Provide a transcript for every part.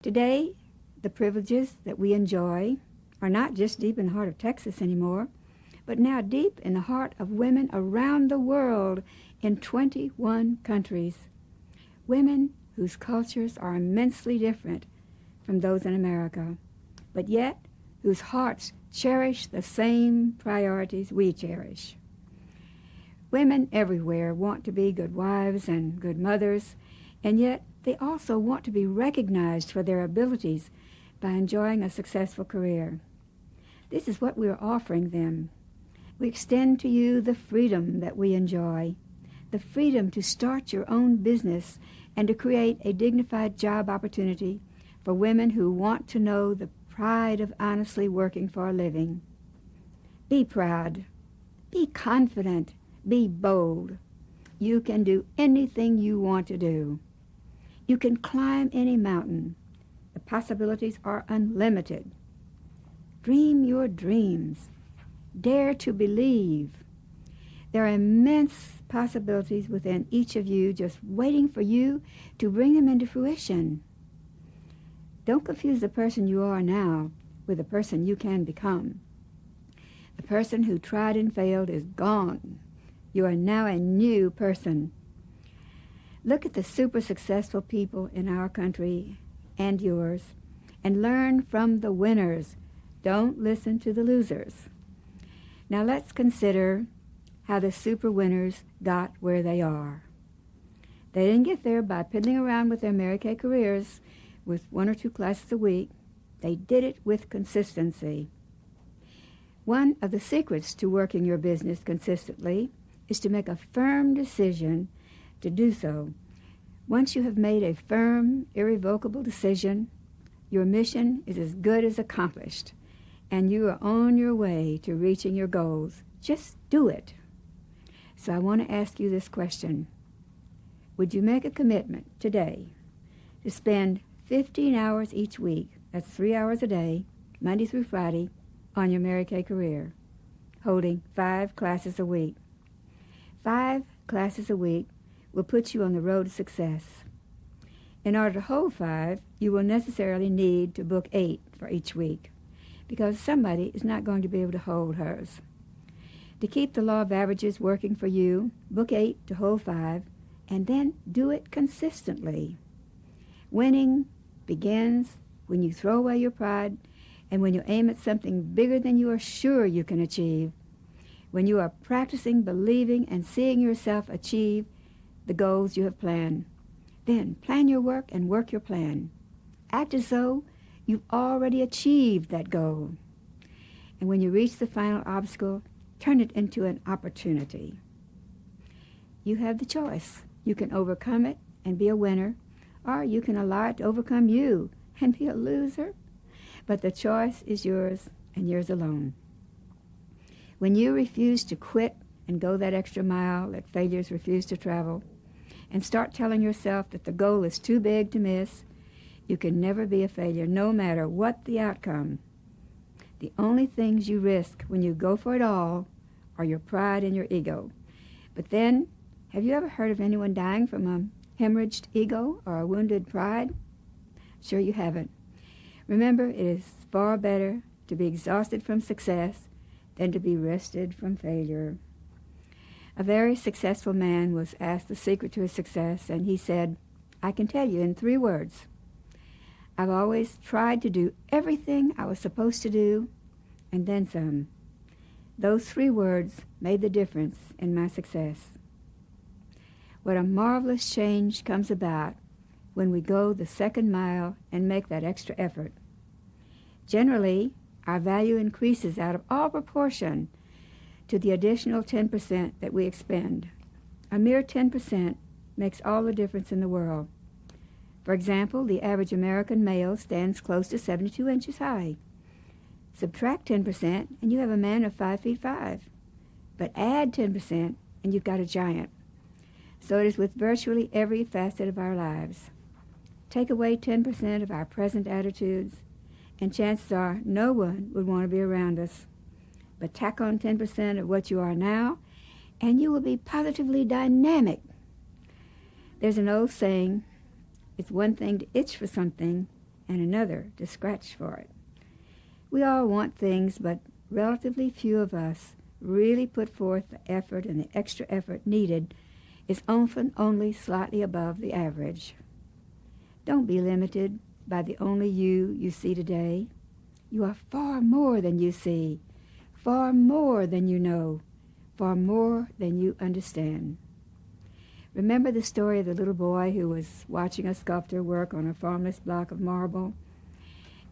Today, the privileges that we enjoy are not just deep in the heart of Texas anymore, but now deep in the heart of women around the world in 21 countries. Women whose cultures are immensely different from those in America, but yet whose hearts cherish the same priorities we cherish. Women everywhere want to be good wives and good mothers, and yet they also want to be recognized for their abilities by enjoying a successful career. This is what we are offering them. We extend to you the freedom that we enjoy, the freedom to start your own business and to create a dignified job opportunity for women who want to know the pride of honestly working for a living. Be proud. Be confident. Be bold. You can do anything you want to do. You can climb any mountain. The possibilities are unlimited. Dream your dreams. Dare to believe. There are immense possibilities within each of you just waiting for you to bring them into fruition. Don't confuse the person you are now with the person you can become. The person who tried and failed is gone. You are now a new person. Look at the super successful people in our country and yours and learn from the winners. Don't listen to the losers. Now let's consider how the super winners got where they are. They didn't get there by piddling around with their Mary Kay careers with 1 or 2 classes a week. They did it with consistency. One of the secrets to working your business consistently is to make a firm decision to do so. Once you have made a firm, irrevocable decision, your mission is as good as accomplished, and you are on your way to reaching your goals. Just do it. So I want to ask you this question. Would you make a commitment today to spend 15 hours each week, that's 3 hours a day, Monday through Friday, on your Mary Kay career, holding 5 classes a week? 5 classes a week will put you on the road to success. In order to hold 5, you will necessarily need to book 8 for each week, because somebody is not going to be able to hold hers. To keep the law of averages working for you, book 8 to hold 5, and then do it consistently. Winning begins when you throw away your pride and when you aim at something bigger than you are sure you can achieve, when you are practicing believing and seeing yourself achieve the goals you have planned. Then plan your work and work your plan. Act as though you've already achieved that goal. And when you reach the final obstacle, turn it into an opportunity. You have the choice. You can overcome it and be a winner, or you can allow it to overcome you and be a loser. But the choice is yours and yours alone. When you refuse to quit and go that extra mile that failures refuse to travel, and start telling yourself that the goal is too big to miss, you can never be a failure, no matter what the outcome. The only things you risk when you go for it all are your pride and your ego. But then, have you ever heard of anyone dying from a hemorrhaged ego or a wounded pride? Sure you haven't. Remember, it is far better to be exhausted from success than to be rested from failure. A very successful man was asked the secret to his success, and he said, I can tell you in 3 words. I've always tried to do everything I was supposed to do, and then some. Those 3 words made the difference in my success. What a marvelous change comes about when we go the second mile and make that extra effort. Generally, our value increases out of all proportion to the additional 10% that we expend. A mere 10% makes all the difference in the world. For example, the average American male stands close to 72 inches high. Subtract 10% and you have a man of 5 feet 5. But add 10% and you've got a giant. So it is with virtually every facet of our lives. Take away 10% of our present attitudes, and chances are no one would want to be around us. But tack on 10% of what you are now, and you will be positively dynamic. There's an old saying, it's one thing to itch for something, and another to scratch for it. We all want things, but relatively few of us really put forth the effort, and the extra effort needed is often only slightly above the average. Don't be limited by the only you see today. You are far more than you see, far more than you know, far more than you understand. Remember the story of the little boy who was watching a sculptor work on a formless block of marble?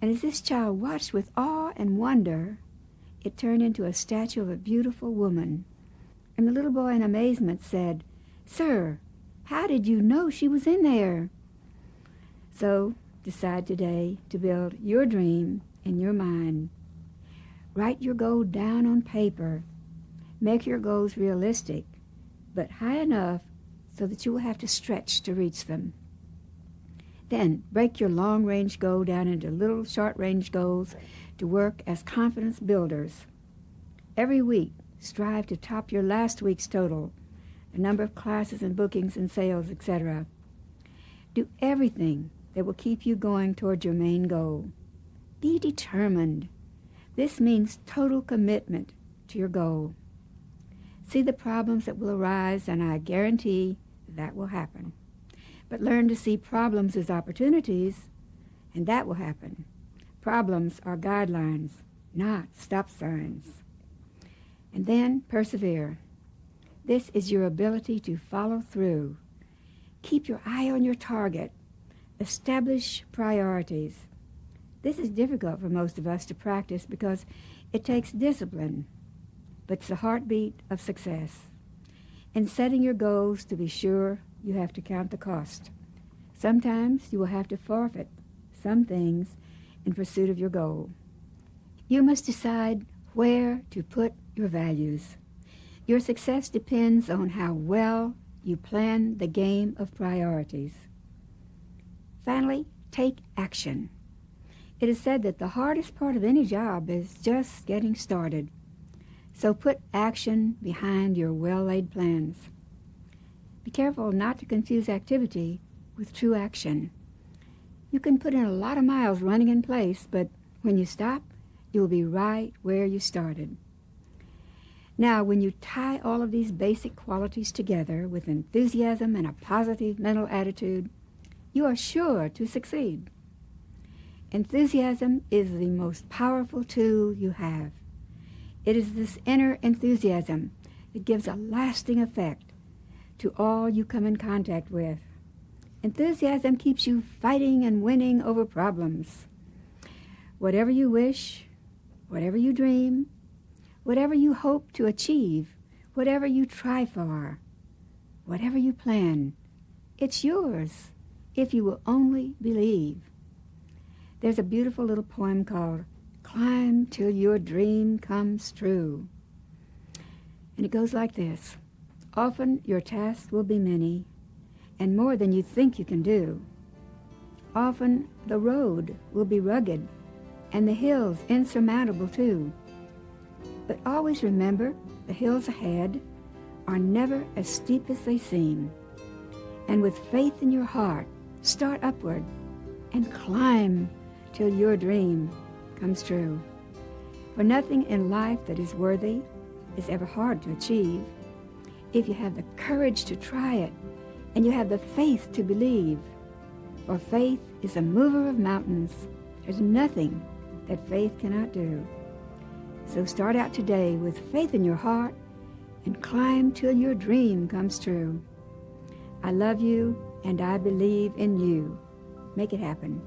And as this child watched with awe and wonder, it turned into a statue of a beautiful woman. And the little boy in amazement said, "Sir, how did you know she was in there?" So decide today to build your dream in your mind. Write your goal down on paper. Make your goals realistic, but high enough so that you will have to stretch to reach them. Then break your long-range goal down into little short-range goals to work as confidence builders. Every week, strive to top your last week's total, the number of classes and bookings and sales, etc. Do everything that will keep you going toward your main goal. Be determined. This means total commitment to your goal. See the problems that will arise, and I guarantee that will happen. But learn to see problems as opportunities, and that will happen. Problems are guidelines, not stop signs. And then persevere. This is your ability to follow through. Keep your eye on your target. Establish priorities. This is difficult for most of us to practice because it takes discipline, but it's the heartbeat of success. In setting your goals, to be sure, you have to count the cost. Sometimes you will have to forfeit some things in pursuit of your goal. You must decide where to put your values. Your success depends on how well you plan the game of priorities. Finally, take action. It is said that the hardest part of any job is just getting started. So put action behind your well-laid plans. Be careful not to confuse activity with true action. You can put in a lot of miles running in place, but when you stop, you will be right where you started. Now, when you tie all of these basic qualities together with enthusiasm and a positive mental attitude, you are sure to succeed. Enthusiasm is the most powerful tool you have. It is this inner enthusiasm that gives a lasting effect to all you come in contact with. Enthusiasm keeps you fighting and winning over problems. Whatever you wish, whatever you dream, whatever you hope to achieve, whatever you try for, whatever you plan, it's yours if you will only believe. There's a beautiful little poem called "Climb Till Your Dream Comes True." And it goes like this. Often your tasks will be many and more than you think you can do. Often the road will be rugged and the hills insurmountable too. But always remember, the hills ahead are never as steep as they seem. And with faith in your heart, start upward and climb till your dream comes true. For nothing in life that is worthy is ever hard to achieve if you have the courage to try it and you have the faith to believe. For faith is a mover of mountains. There's nothing that faith cannot do. So start out today with faith in your heart and climb till your dream comes true. I love you and I believe in you. Make it happen.